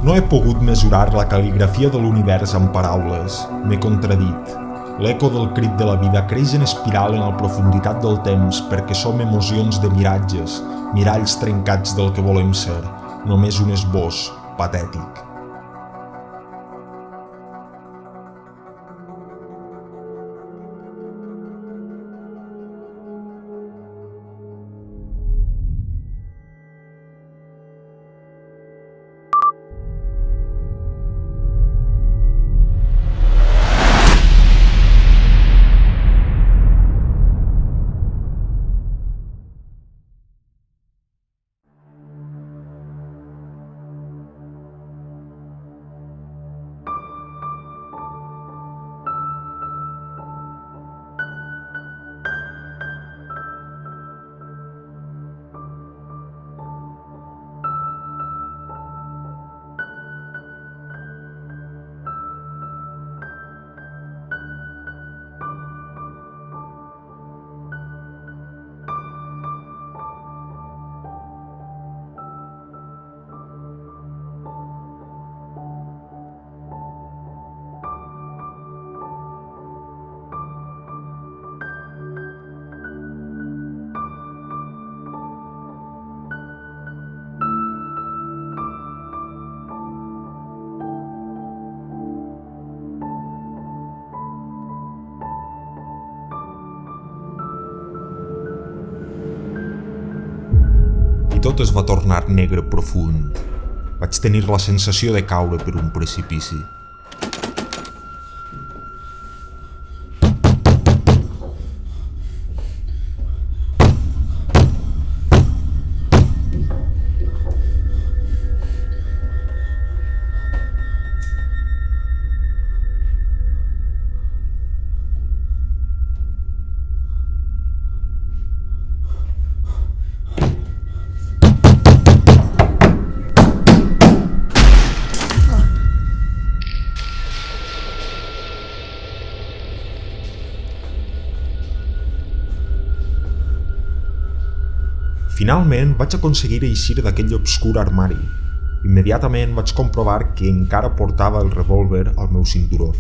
No he pogut mesurar la cal·ligrafia de l'univers amb paraules. M'he contradit. L'eco del crit de la vida creix en espiral en la profunditat del temps perquè som emocions de miratges, miralls trencats del que volem ser, només un esbós patètic. Tot es va tornar negre profund. Vaig tenir la sensació de caure per un precipici. Finalment vaig aconseguir eixir d'aquell obscur armari. Immediatament vaig comprovar que encara portava el revòlver al meu cinturó.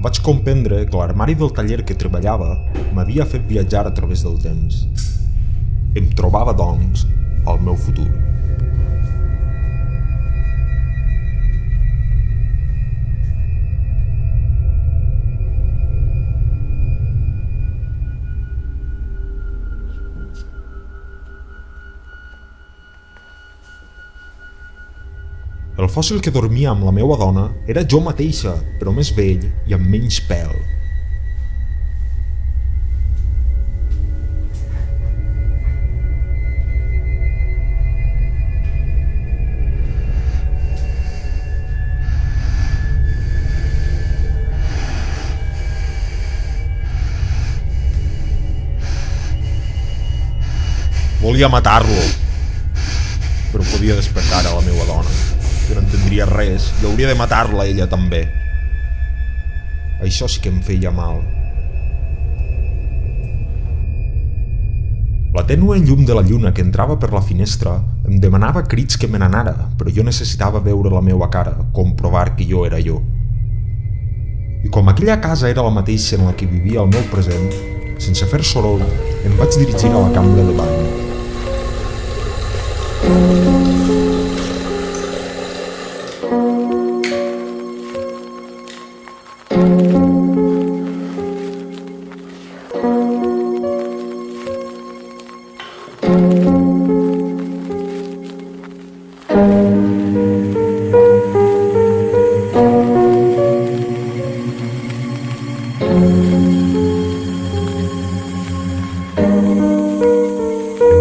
Vaig comprendre que l'armari del taller que treballava m'havia fet viatjar a través del temps. Em trobava, doncs, al meu futur. El fòssil que dormia amb la meva dona era jo mateixa, però més vell i amb menys pèl. Volia matar-lo, però podia despertar a la meva dona, que no entendria res i hauria de matar-la ella també. Això sí que em feia mal. La tènue llum de la lluna que entrava per la finestra em demanava crits que me n'anara, però jo necessitava veure la meva cara, comprovar que jo era jo. I com aquella casa era la mateixa en la que vivia el meu present, sense fer soroll, em vaig dirigir a la cambra de bany.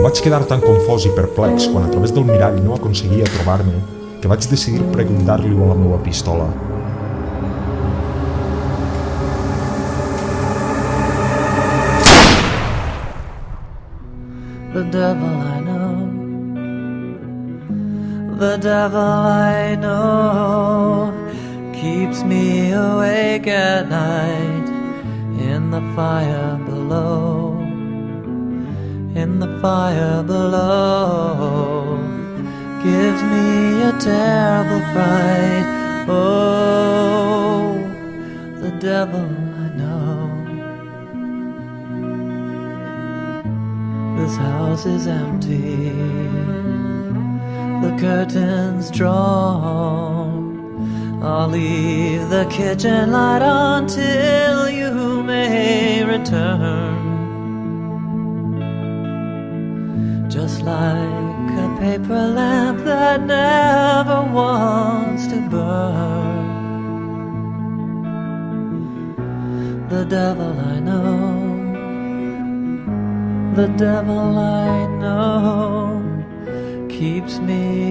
Vaig quedar tan confós i perplex quan a través del mirall no aconseguia trobar-me que vaig decidir preguntar-li-ho a la meva pistola. The devil I know The devil I know keeps me awake at night in the fire below, in the fire below, gives me a terrible fright. Oh, the devil I know. This house is empty, the curtains drawn. I'll leave the kitchen light on till you may return. Just like a paper lamp that never wants to burn. The devil I know, the devil I know, keeps me